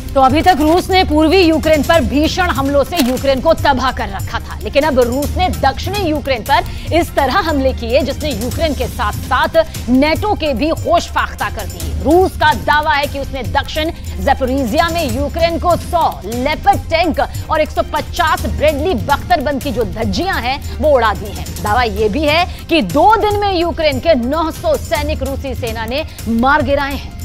तो अभी तक रूस ने पूर्वी यूक्रेन पर भीषण हमलों से यूक्रेन को तबाह कर रखा था, लेकिन अब रूस ने दक्षिणी यूक्रेन पर इस तरह हमले किए जिसने यूक्रेन के साथ साथ नेटो के भी होश फाख्ता कर दिए। रूस का दावा है कि उसने दक्षिण ज़ैपोरिज़िया में यूक्रेन को 100 लेपर्ड टैंक और 150 ब्रेडली बख्तरबंद की जो धज्जियां हैं वो उड़ा दी हैं। दावा यह भी है कि 2 दिन में यूक्रेन के 900 सैनिक रूसी सेना ने मार गिराए हैं।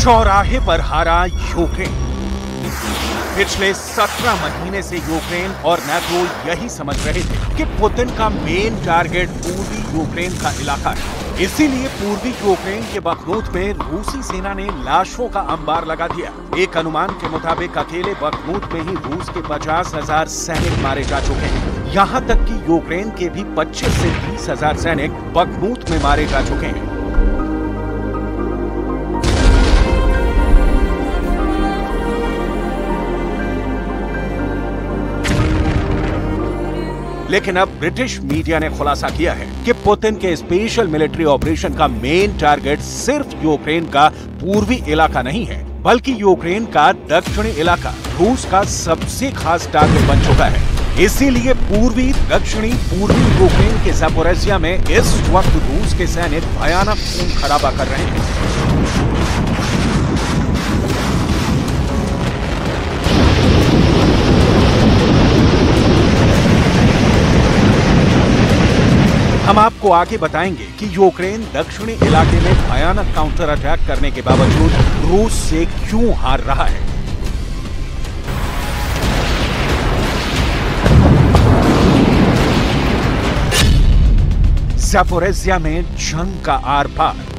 चौराहे पर हारा यूक्रेन। पिछले 17 महीने से यूक्रेन और नाटो यही समझ रहे थे कि पुतिन का मेन टारगेट पूर्वी यूक्रेन का इलाका है। इसीलिए पूर्वी यूक्रेन के बखमूत में रूसी सेना ने लाशों का अंबार लगा दिया। एक अनुमान के मुताबिक अकेले बखमूत में ही रूस के 50,000 सैनिक मारे जा चुके हैं। यहाँ तक कि यूक्रेन के भी 25 से 30,000 सैनिक बखमूत में मारे जा चुके हैं। लेकिन अब ब्रिटिश मीडिया ने खुलासा किया है कि पुतिन के स्पेशल मिलिट्री ऑपरेशन का मेन टारगेट सिर्फ यूक्रेन का पूर्वी इलाका नहीं है, बल्कि यूक्रेन का दक्षिणी इलाका रूस का सबसे खास टारगेट बन चुका है। इसीलिए पूर्वी यूक्रेन के ज़ैपोरिज़िया में इस वक्त रूस के सैनिक भयानक खून खराबा कर रहे हैं। हम आपको आगे बताएंगे कि यूक्रेन दक्षिणी इलाके में भयानक काउंटर अटैक करने के बावजूद रूस से क्यों हार रहा है। ज़ैपोरिज़िया में जंग का आर पार।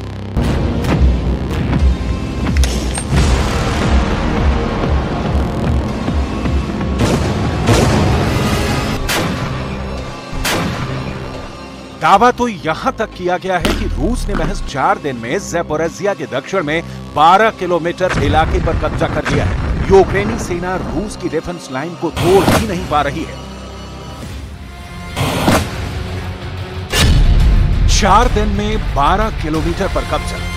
दावा तो यहां तक किया गया है कि रूस ने महज 4 दिन में ज़ैपोरिज़िया के दक्षिण में 12 किलोमीटर इलाके पर कब्जा कर लिया है। यूक्रेनी सेना रूस की डिफेंस लाइन को तोड़ ही नहीं पा रही है। 4 दिन में 12 किलोमीटर पर कब्जा।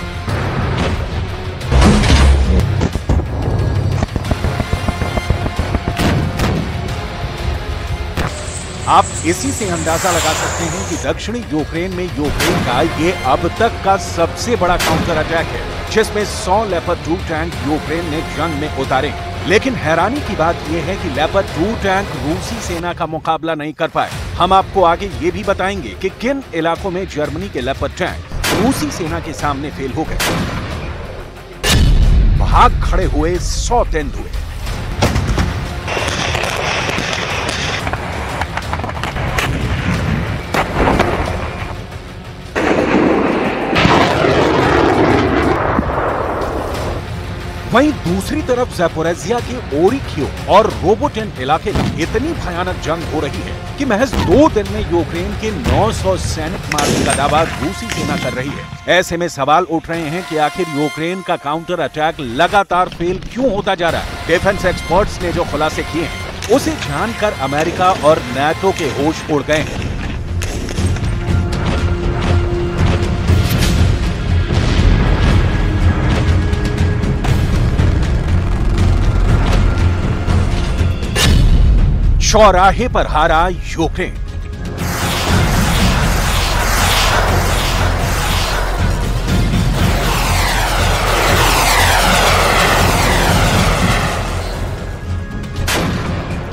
आप इसी से अंदाजा लगा सकते हैं कि दक्षिणी यूक्रेन में यूक्रेन का ये अब तक का सबसे बड़ा काउंटर अटैक है, जिसमें 100 लेपर्ड 2 टैंक यूक्रेन ने जंग में उतारे। लेकिन हैरानी की बात यह है कि लेपर्ड 2 टैंक रूसी सेना का मुकाबला नहीं कर पाए। हम आपको आगे ये भी बताएंगे कि किन इलाकों में जर्मनी के लेपर्ड टैंक रूसी सेना के सामने फेल हो गए। भाग खड़े हुए 100 तेंदुए। वहीं दूसरी तरफ ज़ैपोरिज़िया के ओरिखियो और रोबोटिन इलाके में इतनी भयानक जंग हो रही है कि महज 2 दिन में यूक्रेन के 900 सैनिक मारने का दावा रूसी सेना कर रही है। ऐसे में सवाल उठ रहे हैं कि आखिर यूक्रेन का काउंटर अटैक लगातार फेल क्यों होता जा रहा है। डिफेंस एक्सपर्ट्स ने जो खुलासे किए हैं उसे जानकर अमेरिका और नाटो के होश उड़ गए हैं। चौराहे पर हारा यूक्रेन।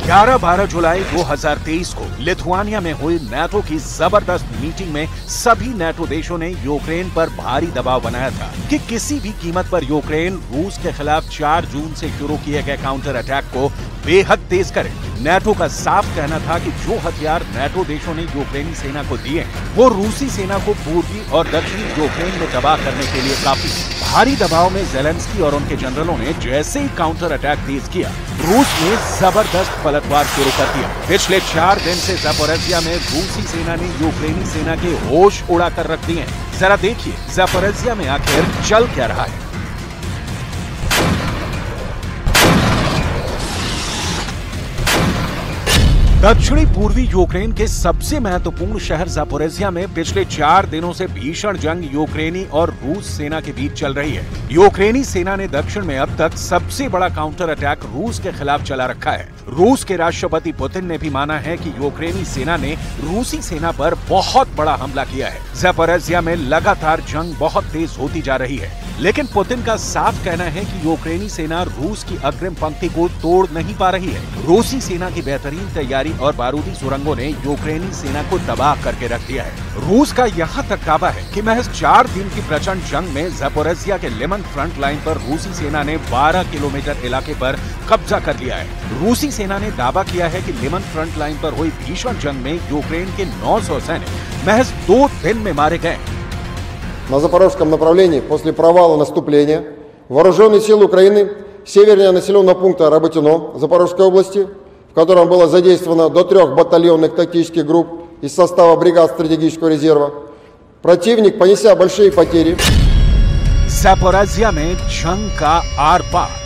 ग्यारह 12 जुलाई 2023 को लिथुआनिया में हुई नाटो की जबरदस्त मीटिंग में सभी नाटो देशों ने यूक्रेन पर भारी दबाव बनाया था कि किसी भी कीमत पर यूक्रेन रूस के खिलाफ 4 जून से शुरू किए गए काउंटर अटैक को बेहद तेज करें। नेटो का साफ कहना था कि जो हथियार नेटो देशों ने यूक्रेनी सेना को दिए वो रूसी सेना को पूर्वी और दक्षिणी यूक्रेन में तबाह करने के लिए काफी। भारी दबाव में ज़ेलेंस्की और उनके जनरलों ने जैसे ही काउंटर अटैक तेज किया, रूस ने जबरदस्त पलटवार शुरू कर दिया। पिछले 4 दिन से ज़पोरिज़िया में रूसी सेना ने यूक्रेनी सेना के होश उड़ा कर रख दिए हैं। जरा देखिए ज़पोरिज़िया में आखिर चल क्या रहा है। दक्षिणी पूर्वी यूक्रेन के सबसे महत्वपूर्ण शहर ज़पोरिज़िया में पिछले 4 दिनों से भीषण जंग यूक्रेनी और रूस सेना के बीच चल रही है। यूक्रेनी सेना ने दक्षिण में अब तक सबसे बड़ा काउंटर अटैक रूस के खिलाफ चला रखा है। रूस के राष्ट्रपति पुतिन ने भी माना है कि यूक्रेनी सेना ने रूसी सेना पर बहुत बड़ा हमला किया है। ज़पोरिज़िया में लगातार जंग बहुत तेज होती जा रही है, लेकिन पुतिन का साफ कहना है कि यूक्रेनी सेना रूस की अग्रिम पंक्ति को तोड़ नहीं पा रही है। रूसी सेना की बेहतरीन तैयारी और बारूदी सुरंगों ने यूक्रेनी सेना को तबाह करके रख दिया है। रूस का यहाँ तक दावा है कि महज 4 दिन की प्रचंड जंग में ज़पोरिज़िया के लिमन फ्रंट लाइन पर रूसी सेना ने 12 किलोमीटर इलाके पर कब्जा कर लिया है। रूसी सेना ने दावा किया है कि लिमन फ्रंट लाइन पर हुई भीषण जंग में यूक्रेन के 900 सैनिक महज 2 दिन में मारे गए। На запорожском направлении после провала наступления вооруженные силы Украины севернее населенного пункта Работино Запорожской области, в котором было задействовано до 3 батальонных тактических групп из состава бригад стратегического резерва, противник, понеся большие потери. ज़पोरिज़िया में जंग का आर पार।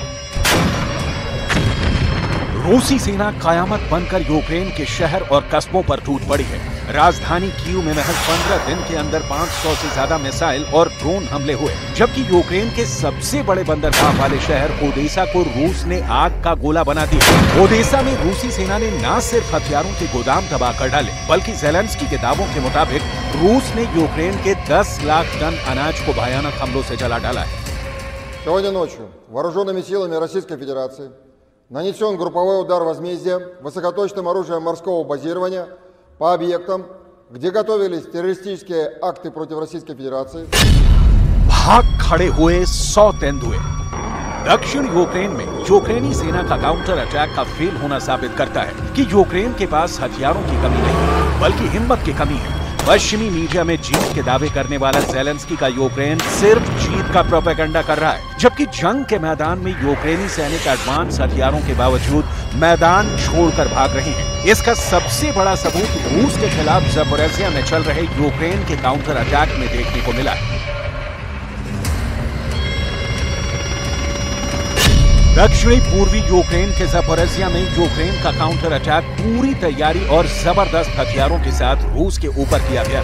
रूसी सेना कयामत बनकर यूक्रेन के शहर और कस्बों पर टूट पड़ी है। राजधानी कीव में महज 15 दिन के अंदर 500 से ज्यादा मिसाइल और ड्रोन हमले हुए, जबकि यूक्रेन के सबसे बड़े बंदरगाह वाले शहर ओडेसा को रूस ने आग का गोला बना दिया। ओडेसा में रूसी सेना ने न सिर्फ हथियारों के गोदाम तबाह कर डाले, बल्कि ज़ेलेंस्की के दावों के मुताबिक रूस ने यूक्रेन के 10 लाख टन अनाज को भयानक हमलों से जला डाला है। Сегодня ночью вооруженными силами Российской Федерации нанесен групповой удар возмездия высокоточным оружием морского базирования по объектам, где готовились террористические акты против Российской Федерации. भाग खड़े हुए 100 तेंदुए। दक्षिण यूक्रेन में यूक्रेनी सेना का काउंटर अटैक का फेल होना साबित करता है कि यूक्रेन के पास हथियारों की कमी नहीं, बल्कि हिम्मत की कमी है। पश्चिमी मीडिया में जीत के दावे करने वाला ज़ेलेंस्की का यूक्रेन सिर्फ जीत का प्रोपेगेंडा कर रहा है, जबकि जंग के मैदान में यूक्रेनी सैनिक एडवांस हथियारों के बावजूद मैदान छोड़कर भाग रहे हैं। इसका सबसे बड़ा सबूत रूस के खिलाफ ज़पोरिज़िया में चल रहे यूक्रेन के काउंटर अटैक में देखने को मिला है। दक्षिणी पूर्वी यूक्रेन के ज़पोरिज़िया में यूक्रेन का काउंटर अटैक पूरी तैयारी और जबरदस्त हथियारों के साथ रूस के ऊपर किया गया।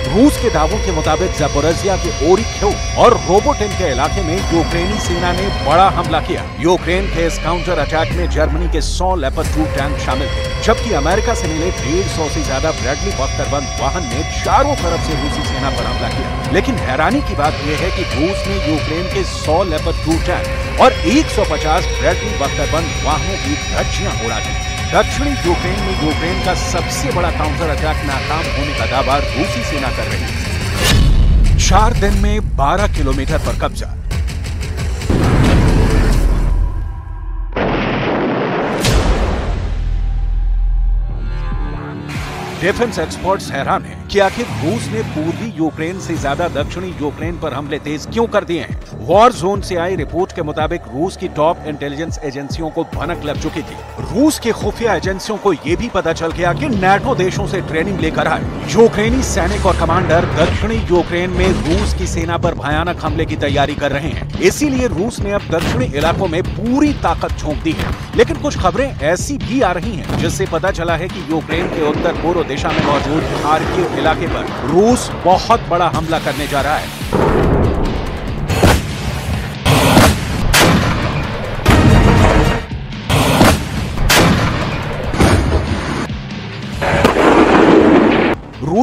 रूस के दावों के मुताबिक ज़पोरिज़िया के ओरिख्यव और रोबोटिन के इलाके में यूक्रेनी सेना ने बड़ा हमला किया। यूक्रेन के इस काउंटर अटैक में जर्मनी के 100 लेपर्ड 2 टैंक शामिल थे, जबकि अमेरिका से मिले 150 से ज्यादा ब्रैडली बख्तरबंद वाहन ने चारों तरफ से रूसी सेना पर हमला किया। लेकिन हैरानी की बात यह है कि रूस ने यूक्रेन के 100 लेपर्ड 2 टैंक और 150 ब्रैडली बख्तरबंद वाहनों की धज्जियां उड़ा दी। दक्षिणी यूक्रेन में यूक्रेन का सबसे बड़ा काउंटर अटैक नाकाम होने का दावा रूसी सेना कर रही है। 4 दिन में 12 किलोमीटर पर कब्जा। डिफेंस एक्सपर्ट्स हैरान हैं कि आखिर रूस ने पूर्वी यूक्रेन से ज्यादा दक्षिणी यूक्रेन पर हमले तेज क्यों कर दिए हैं। वॉर जोन से आई रिपोर्ट के मुताबिक रूस की टॉप इंटेलिजेंस एजेंसियों को भनक लग चुकी थी। रूस की खुफिया एजेंसियों को यह भी पता चल गया कि नेटो देशों से ट्रेनिंग लेकर आए यूक्रेनी सैनिक और कमांडर दक्षिणी यूक्रेन में रूस की सेना पर भयानक हमले की तैयारी कर रहे हैं। इसीलिए रूस ने अब दक्षिणी इलाकों में पूरी ताकत झोंक दी है। लेकिन कुछ खबरें ऐसी भी आ रही हैं जिससे पता चला है कि यूक्रेन के उत्तर पूर्व दिशा में मौजूद खार्किव इलाके पर रूस बहुत बड़ा हमला करने जा रहा है।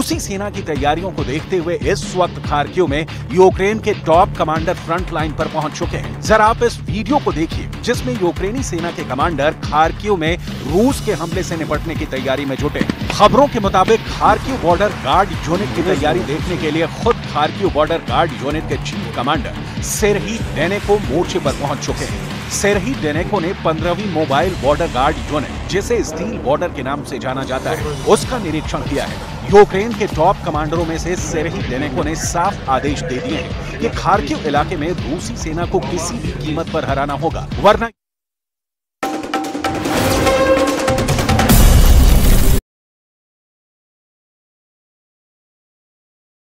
रूसी सेना की तैयारियों को देखते हुए इस वक्त खार्किव में यूक्रेन के टॉप कमांडर फ्रंट लाइन पर पहुंच चुके हैं। जरा आप इस वीडियो को देखिए जिसमें यूक्रेनी सेना के कमांडर खार्किव में रूस के हमले से निपटने की तैयारी में जुटे। खबरों के मुताबिक खार्किव बॉर्डर गार्ड यूनिट की तैयारी देखने के लिए खुद खार्किव बॉर्डर गार्ड यूनिट के चीफ कमांडर सेर्ही डेनेको मोर्चे पर पहुंच चुके हैं। सेर्ही डेनेको ने 15वीं मोबाइल बॉर्डर गार्ड यूनिट, जिसे स्टील बॉर्डर के नाम से जाना जाता है, उसका निरीक्षण किया है। यूक्रेन के टॉप कमांडरों में से सेर्ही डेनेको ने साफ आदेश दे दिए हैं कि खार्किव इलाके में रूसी सेना को किसी भी कीमत पर हराना होगा, वरना